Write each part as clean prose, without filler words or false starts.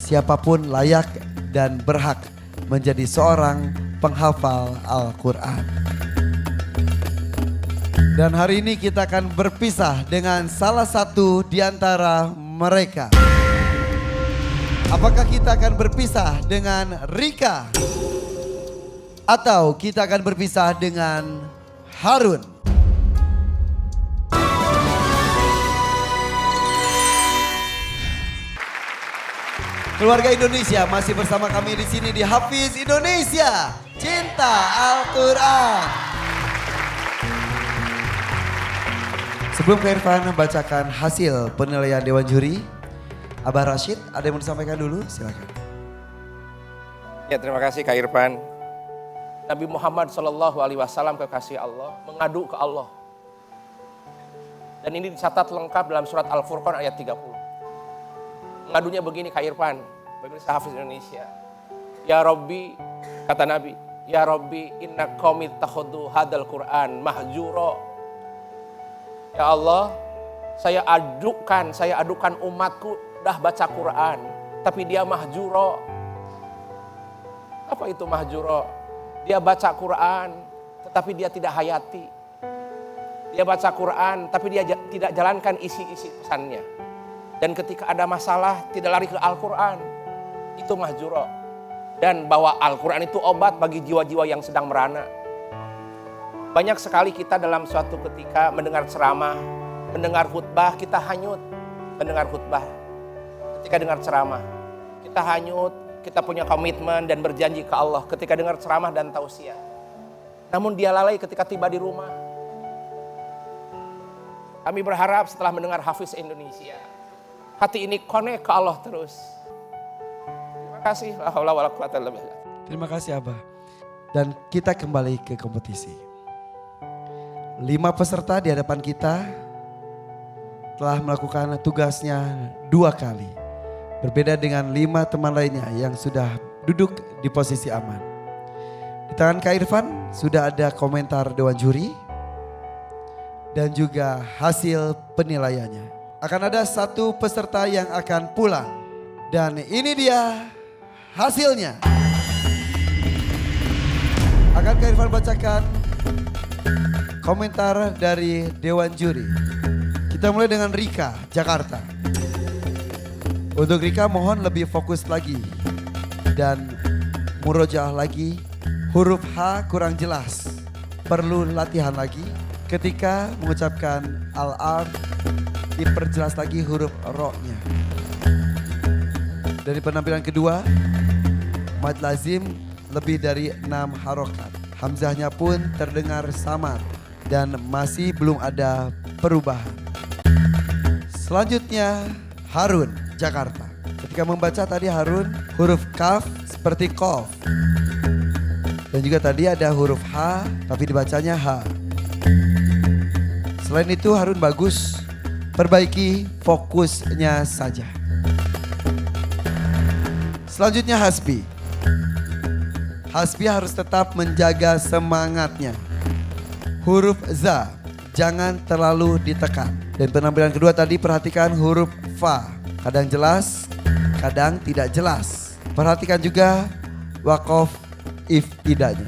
siapapun layak dan berhak menjadi seorang penghafal Al-Quran. Dan hari ini kita akan berpisah dengan salah satu di antara mereka. Apakah kita akan berpisah dengan Rika? Atau kita akan berpisah dengan Harun? Keluarga Indonesia masih bersama kami di sini di Hafiz Indonesia, Cinta Al-Quran. Sebelum Kak Irfan membacakan hasil penilaian Dewan Juri, Abah Rashid ada yang mau disampaikan dulu? Silakan. Ya, terima kasih Kak Irfan. Nabi Muhammad SAW kekasih Allah mengadu ke Allah. Dan ini dicatat lengkap dalam surat Al-Furqan ayat 30. Mengadunya begini Kak Irfan, pemirsa Hafiz Indonesia. Ya Rabbi, kata Nabi, Ya Rabbi inna qaumi takhudu hadal Quran mahjuro. Ya Allah, saya adukan umatku dah baca Quran, tapi dia mahjuro. Apa itu mahjuro? Dia baca Quran, tetapi dia tidak hayati. Dia baca Quran, tapi dia tidak jalankan isi-isi pesannya. Dan ketika ada masalah, tidak lari ke Al-Quran. Itu mahjuro. Dan bahwa Al-Quran itu obat bagi jiwa-jiwa yang sedang merana. Banyak sekali kita dalam suatu ketika mendengar ceramah, mendengar khutbah, kita hanyut mendengar khutbah. Ketika dengar ceramah, kita hanyut, kita punya komitmen dan berjanji ke Allah ketika dengar ceramah dan tausiah. Namun dia lalai ketika tiba di rumah. Kami berharap setelah mendengar Hafiz Indonesia, hati ini connect ke Allah terus. Terima kasih. La haula wala quwata illa billah. Terima kasih Abah. Dan kita kembali ke kompetisi. 5 peserta di hadapan kita telah melakukan tugasnya 2 kali. Berbeda dengan 5 teman lainnya yang sudah duduk di posisi aman. Di tangan Kak Irfan sudah ada komentar Dewan Juri dan juga hasil penilaiannya. Akan ada 1 peserta yang akan pulang. Dan ini dia hasilnya. Akan Kak Irfan bacakan komentar dari Dewan Juri. Kita mulai dengan Rika, Jakarta. Untuk Rika mohon lebih fokus lagi dan murojaah lagi. Huruf H kurang jelas, perlu latihan lagi. Ketika mengucapkan al-ard, diperjelas lagi huruf ro-nya. Dari penampilan kedua, mad lazim lebih dari 6 harokat. Hamzahnya pun terdengar samar dan masih belum ada perubahan. Selanjutnya Harun, Jakarta. Ketika membaca tadi Harun huruf kaf seperti kof. Dan juga tadi ada huruf H tapi dibacanya H. Selain itu Harun bagus, perbaiki fokusnya saja. Selanjutnya Hasbi. Hasbi harus tetap menjaga semangatnya. Huruf za jangan terlalu ditekan. Dan penampilan kedua tadi perhatikan huruf fa. Kadang jelas, kadang tidak jelas. Perhatikan juga wakof iftidanya.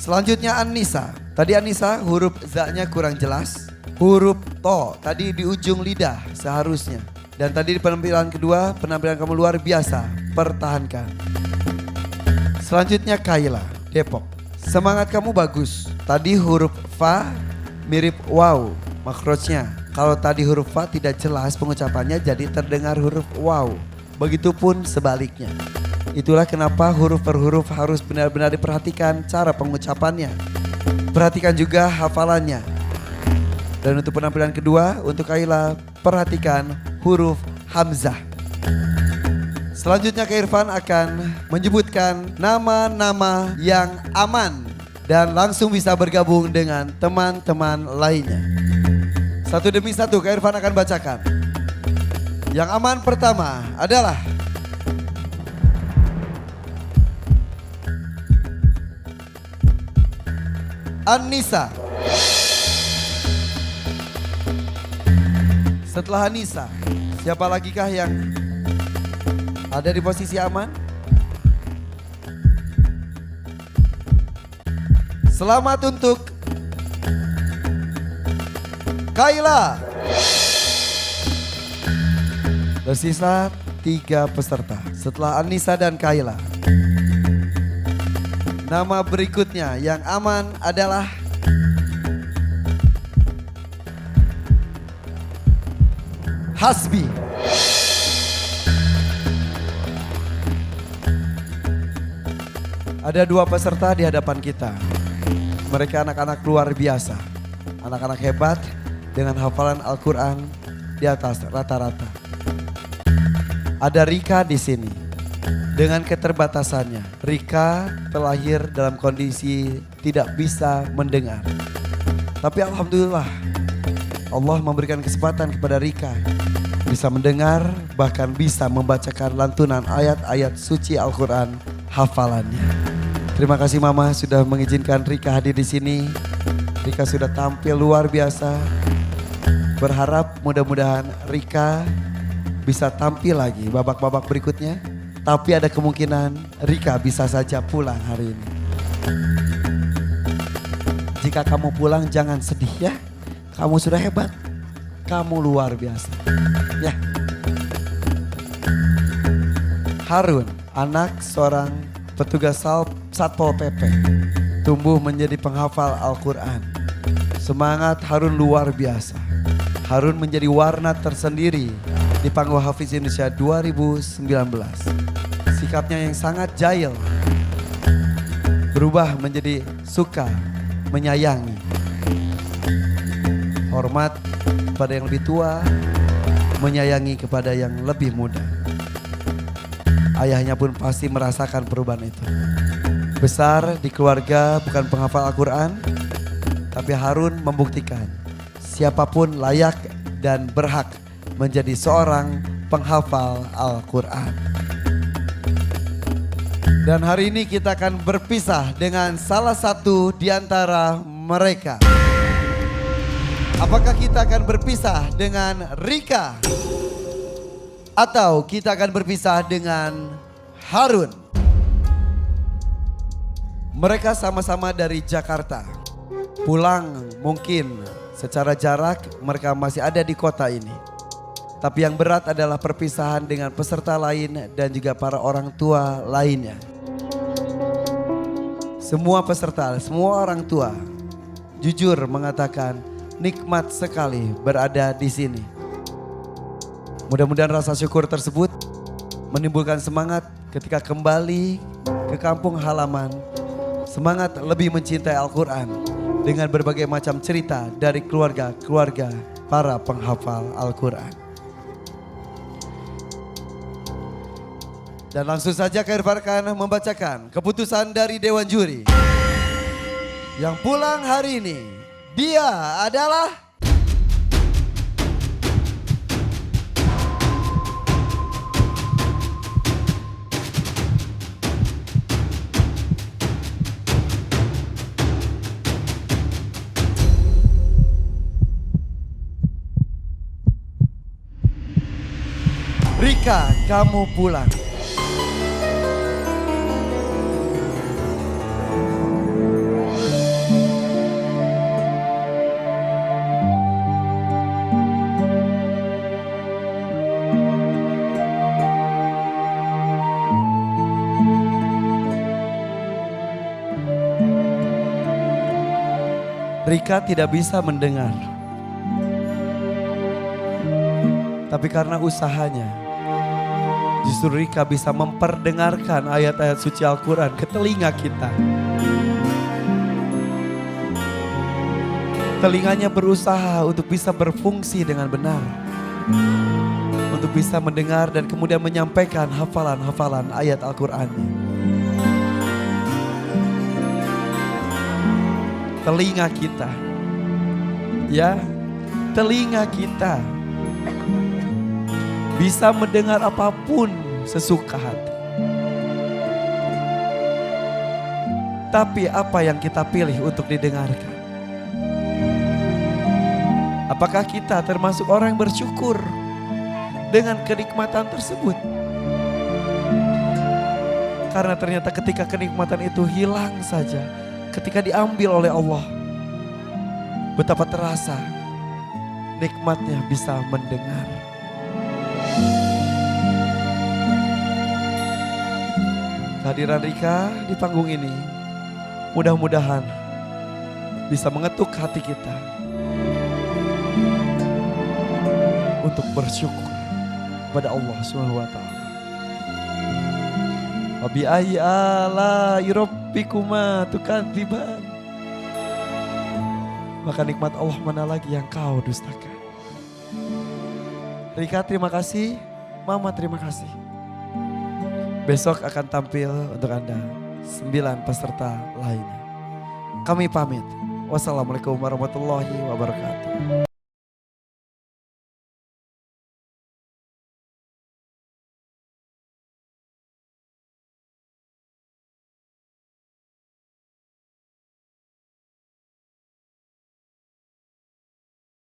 Selanjutnya An-Nisa. Tadi An-Nisa huruf za-nya kurang jelas. Huruf to tadi di ujung lidah seharusnya. Dan tadi di penampilan kedua, penampilan kamu luar biasa. Pertahankan. Selanjutnya Kaila, Depok. Semangat kamu bagus. Tadi huruf fa mirip wow makrojnya. Kalau tadi huruf fa tidak jelas pengucapannya jadi terdengar huruf wow. Begitupun sebaliknya. Itulah kenapa huruf per huruf harus benar-benar diperhatikan cara pengucapannya. Perhatikan juga hafalannya. Dan untuk penampilan kedua, untuk Kaila, perhatikan huruf hamzah. Selanjutnya Kak Irfan akan menyebutkan nama-nama yang aman dan langsung bisa bergabung dengan teman-teman lainnya. Satu demi satu Kak Irfan akan bacakan. Yang aman pertama adalah An-Nisa. Setelah An-Nisa, siapa lagi kah yang Ada di posisi aman? Selamat untuk Kaila. Tersisa 3 peserta setelah Anissa dan Kaila. Nama berikutnya yang aman adalah Hasbi. Ada 2 peserta di hadapan kita. Mereka anak-anak luar biasa. Anak-anak hebat dengan hafalan Al-Quran di atas rata-rata. Ada Rika di sini. Dengan keterbatasannya, Rika terlahir dalam kondisi tidak bisa mendengar. Tapi alhamdulillah, Allah memberikan kesempatan kepada Rika bisa mendengar, bahkan bisa membacakan lantunan ayat-ayat suci Al-Quran hafalannya. Terima kasih Mama sudah mengizinkan Rika hadir di sini. Rika sudah tampil luar biasa. Berharap mudah-mudahan Rika bisa tampil lagi babak-babak berikutnya. Tapi ada kemungkinan Rika bisa saja pulang hari ini. Jika kamu pulang jangan sedih ya. Kamu sudah hebat. Kamu luar biasa. Ya. Harun, anak seorang petugas Satpol PP, tumbuh menjadi penghafal Al-Quran. Semangat Harun luar biasa. Harun menjadi warna tersendiri di panggung Hafiz Indonesia 2019. Sikapnya yang sangat jahil berubah menjadi suka menyayangi. Hormat kepada yang lebih tua, menyayangi kepada yang lebih muda. Ayahnya pun pasti merasakan perubahan itu. Besar di keluarga bukan penghafal Al-Quran, tapi Harun membuktikan siapapun layak dan berhak menjadi seorang penghafal Al-Quran. Dan hari ini kita akan berpisah dengan salah satu di antara mereka. Apakah kita akan berpisah dengan Rika? Atau kita akan berpisah dengan Harun? Mereka sama-sama dari Jakarta. Pulang mungkin secara jarak mereka masih ada di kota ini. Tapi yang berat adalah perpisahan dengan peserta lain dan juga para orang tua lainnya. Semua peserta, semua orang tua jujur mengatakan nikmat sekali berada di sini. Mudah-mudahan rasa syukur tersebut menimbulkan semangat ketika kembali ke kampung halaman. Semangat lebih mencintai Al-Quran dengan berbagai macam cerita dari keluarga-keluarga para penghafal Al-Quran. Dan langsung saja Khair Farkan membacakan keputusan dari Dewan Juri. Yang pulang hari ini, dia adalah Rika. Kamu pulang. Rika tidak bisa mendengar. Tapi karena usahanya, justru Rika bisa memperdengarkan ayat-ayat suci Al-Quran ke telinga kita. Telinganya berusaha untuk bisa berfungsi dengan benar. Untuk bisa mendengar dan kemudian menyampaikan hafalan-hafalan ayat Al-Qurannya. Telinga kita, ya, telinga kita bisa mendengar apapun sesuka hati. Tapi apa yang kita pilih untuk didengarkan? Apakah kita termasuk orang yang bersyukur dengan kenikmatan tersebut? Karena ternyata ketika kenikmatan itu hilang saja, ketika diambil oleh Allah, betapa terasa nikmatnya bisa mendengar. Kehadiran Rika di panggung ini mudah-mudahan bisa mengetuk hati kita untuk bersyukur kepada Allah Subhanahu wa taala. Wa bi ayyi ala'i rabbikuma tukadziban. Maka nikmat Allah mana lagi yang kau dustakan. Rika terima kasih, Mama terima kasih. Besok akan tampil untuk Anda 9 peserta lainnya. Kami pamit. Wassalamualaikum warahmatullahi wabarakatuh.